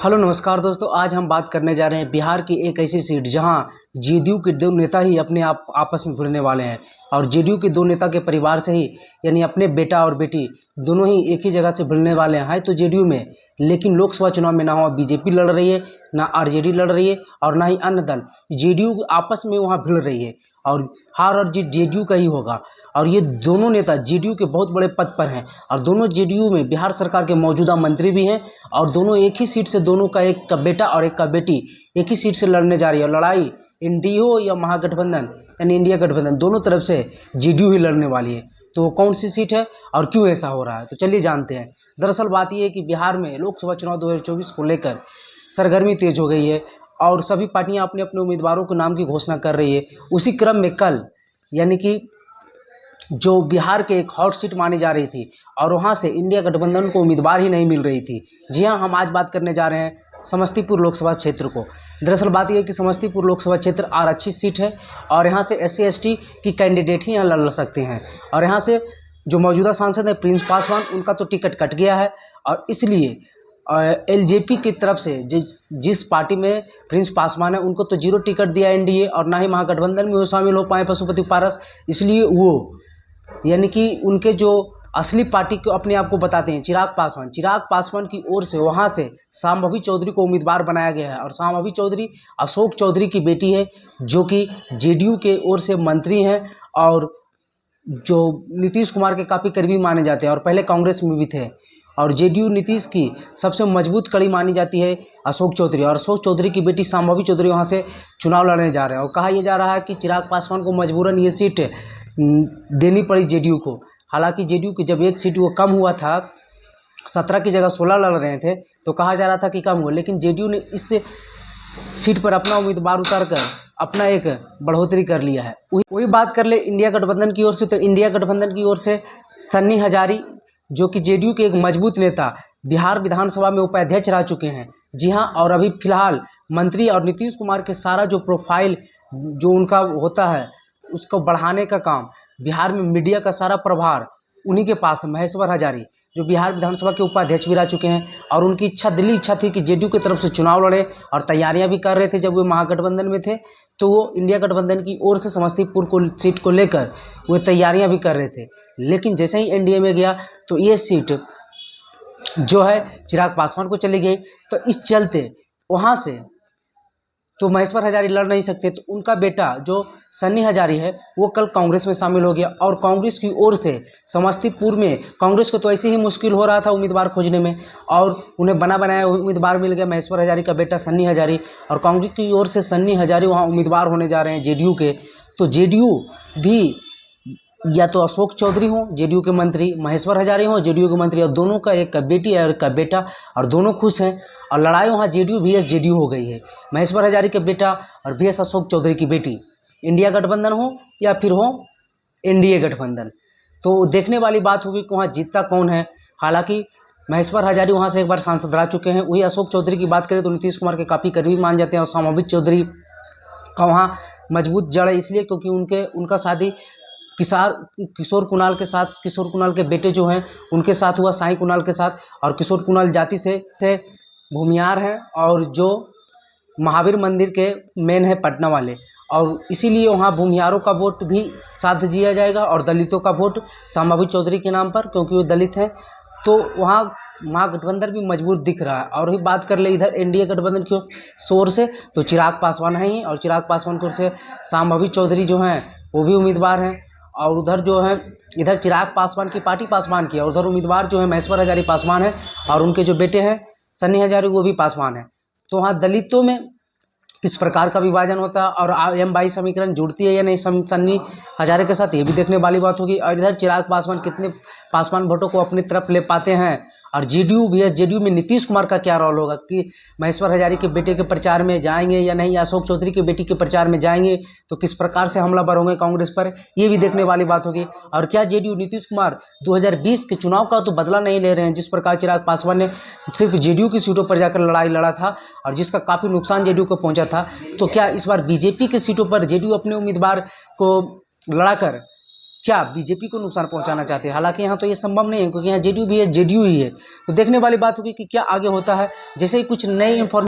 Hello नमस्कार दोस्तों, आज हम बात करने जा रहे हैं बिहार की एक ऐसी सीट जहां जेडीयू के दो नेता ही अपने आप आपस में भिड़ने वाले हैं। और जेडीयू के दो नेता के परिवार से ही, यानी अपने बेटा और बेटी दोनों ही एक ही जगह से भिड़ने वाले हैं तो जेडीयू में। लेकिन लोकसभा चुनाव में ना वहाँ बीजेपी लड़ रही है, ना आरजेडी लड़ रही है और ना ही अन्य दल। जेडीयू आपस में वहाँ भिड़ रही है और हार और जीत जेडीयू का ही होगा। और ये दोनों नेता जेडीयू के बहुत बड़े पद पर हैं और दोनों जेडीयू में बिहार सरकार के मौजूदा मंत्री भी हैं। और दोनों एक ही सीट से, दोनों का, एक का बेटा और एक का बेटी एक ही सीट से लड़ने जा रही है। और लड़ाई एनडीओ या महागठबंधन यानी इंडिया गठबंधन, दोनों तरफ से जेडीयू ही लड़ने वाली है। तो कौन सी सीट है और क्यों ऐसा हो रहा है, तो चलिए जानते हैं। दरअसल बात यह है कि बिहार में लोकसभा चुनाव 2024 को लेकर सरगर्मी तेज हो गई है और सभी पार्टियां अपने अपने उम्मीदवारों के नाम की घोषणा कर रही है। उसी क्रम में कल, यानी कि जो बिहार के एक हॉट सीट मानी जा रही थी और वहां से इंडिया गठबंधन को उम्मीदवार ही नहीं मिल रही थी। जी हां, हम आज बात करने जा रहे हैं समस्तीपुर लोकसभा क्षेत्र को। दरअसल बात यह है कि समस्तीपुर लोकसभा क्षेत्र आरक्षित सीट है और यहां से SC ST की कैंडिडेट ही यहाँ लड़ सकते हैं। और यहाँ से जो मौजूदा सांसद है प्रिंस पासवान, उनका तो टिकट कट गया है और इसलिए LJP की तरफ से जिस पार्टी में प्रिंस पासवान है उनको तो 0 टिकट दिया एनडीए और ना ही महागठबंधन में वो शामिल हो पाए पशुपति पारस। इसलिए वो, यानी कि उनके जो असली पार्टी को अपने आप को बताते हैं चिराग पासवान की ओर से वहां से शांभवी चौधरी को उम्मीदवार बनाया गया है। और शांभवी चौधरी अशोक चौधरी की बेटी है, जो कि जेडीयू के ओर से मंत्री हैं और जो नीतीश कुमार के काफ़ी करीबी माने जाते हैं और पहले कांग्रेस में भी थे। और जेडीयू नीतीश की सबसे मजबूत कड़ी मानी जाती है अशोक चौधरी। और अशोक चौधरी की बेटी शांभवी चौधरी वहाँ से चुनाव लड़ने जा रहे हैं। और कहा यह जा रहा है कि चिराग पासवान को मजबूरन ये सीट देनी पड़ी जेडीयू को। हालांकि जेडीयू की जब एक सीट वो कम हुआ था, 17 की जगह 16 लड़ रहे थे, तो कहा जा रहा था कि कम हुआ, लेकिन जेडीयू ने इस सीट पर अपना उम्मीदवार उतार कर अपना एक बढ़ोतरी कर लिया है। वही बात कर ले इंडिया गठबंधन की ओर से, तो इंडिया गठबंधन की ओर से सन्नी हजारी, जो कि जेडीयू के एक मजबूत नेता, बिहार विधानसभा में उपाध्यक्ष रह चुके हैं। जी हाँ, और अभी फिलहाल मंत्री और नीतीश कुमार के सारा जो प्रोफाइल जो उनका होता है उसको बढ़ाने का काम, बिहार में मीडिया का सारा प्रभार उन्हीं के पास है। महेश्वर हजारी जो बिहार विधानसभा के उपाध्यक्ष भी रह चुके हैं और उनकी दिली इच्छा थी कि जेडीयू की तरफ से चुनाव लड़े और तैयारियां भी कर रहे थे। जब वे महागठबंधन में थे तो वो इंडिया गठबंधन की ओर से समस्तीपुर को सीट को लेकर वे तैयारियां भी कर रहे थे। लेकिन जैसे ही एनडीए में गया तो ये सीट जो है चिराग पासवान को चली गई। तो इस चलते वहाँ से तो महेश्वर हजारी लड़ नहीं सकते, तो उनका बेटा जो सन्नी हजारी है वो कल कांग्रेस में शामिल हो गया। और कांग्रेस की ओर से समस्तीपुर में कांग्रेस को तो ऐसे ही मुश्किल हो रहा था उम्मीदवार खोजने में, और उन्हें बना बनाया उम्मीदवार मिल गया महेश्वर हजारी का बेटा सन्नी हजारी। और कांग्रेस की ओर से सन्नी हजारी वहाँ उम्मीदवार होने जा रहे हैं जेडीयू के। तो जेडीयू भी या तो अशोक चौधरी हों जेडीयू के मंत्री, महेश्वर हजारी हों जेडीयू के मंत्री, और दोनों का, एक का बेटी और एक का बेटा, और दोनों खुश हैं। और लड़ाई वहाँ जेडीयू VS जेडीयू हो गई है। महेश्वर हजारी के बेटा और VS अशोक चौधरी की बेटी, इंडिया गठबंधन हो या फिर हो एनडीए गठबंधन। तो देखने वाली बात होगी कि वहाँ जीतता कौन है। हालांकि महेश्वर हजारी वहाँ से एक बार सांसद रह चुके हैं। वही अशोक चौधरी की बात करें तो नीतीश कुमार के काफ़ी करीबी मान जाते हैं। और शांभवी चौधरी का वहाँ मजबूत जड़ है, इसलिए क्योंकि उनका शादी किशोर कुणाल के साथ, किशोर कुणाल के बेटे जो हैं उनके साथ हुआ, साई कुणाल के साथ। और किशोर कुणाल जाति से भूमियार हैं और जो महावीर मंदिर के मेन है पटना वाले, और इसीलिए वहाँ भूमियारों का वोट भी साथ दिया जाएगा और दलितों का वोट शांभवी चौधरी के नाम पर, क्योंकि वो दलित हैं। तो वहाँ महागठबंधन भी मजबूत दिख रहा है। और वही बात कर ले इधर एनडीए गठबंधन की ओर से, तो चिराग पासवान है ही, और चिराग पासवान की ओर से शांभवी चौधरी जो हैं वो भी उम्मीदवार हैं। और उधर जो है, इधर चिराग पासवान की पार्टी पासवान की है, और उधर उम्मीदवार जो है महेश्वर हजारी पासवान है, और उनके जो बेटे हैं सन्नी हजारी वो भी पासवान है। तो वहाँ दलितों में किस प्रकार का विभाजन होता है और M22 समीकरण जुड़ती है या नहीं सन्नी हजारे के साथ, ये भी देखने वाली बात होगी। और इधर चिराग पासवान कितने पासवान वोटों को अपनी तरफ ले पाते हैं। और जेडीयू VS जेडीयू में नीतीश कुमार का क्या रोल होगा, कि महेश्वर हजारी के बेटे के प्रचार में जाएंगे या नहीं, अशोक चौधरी के बेटी के प्रचार में जाएंगे, तो किस प्रकार से हमलावर होंगे कांग्रेस पर, ये भी देखने वाली बात होगी। और क्या जेडीयू नीतीश कुमार 2020 के चुनाव का तो बदला नहीं ले रहे हैं, जिस प्रकार चिराग पासवान ने सिर्फ जेडीयू की सीटों पर जाकर लड़ाई लड़ा था और जिसका काफ़ी नुकसान जेडीयू को पहुँचा था। तो क्या इस बार बीजेपी की सीटों पर जेडीयू अपने उम्मीदवार को लड़ाकर क्या बीजेपी को नुकसान पहुंचाना चाहते हैं। हालांकि यहाँ तो ये संभव नहीं है, क्योंकि यहाँ जेडीयू भी है, जेडीयू ही है। तो देखने वाली बात होगी कि क्या आगे होता है। जैसे ही कुछ नई इंफॉर्मेशन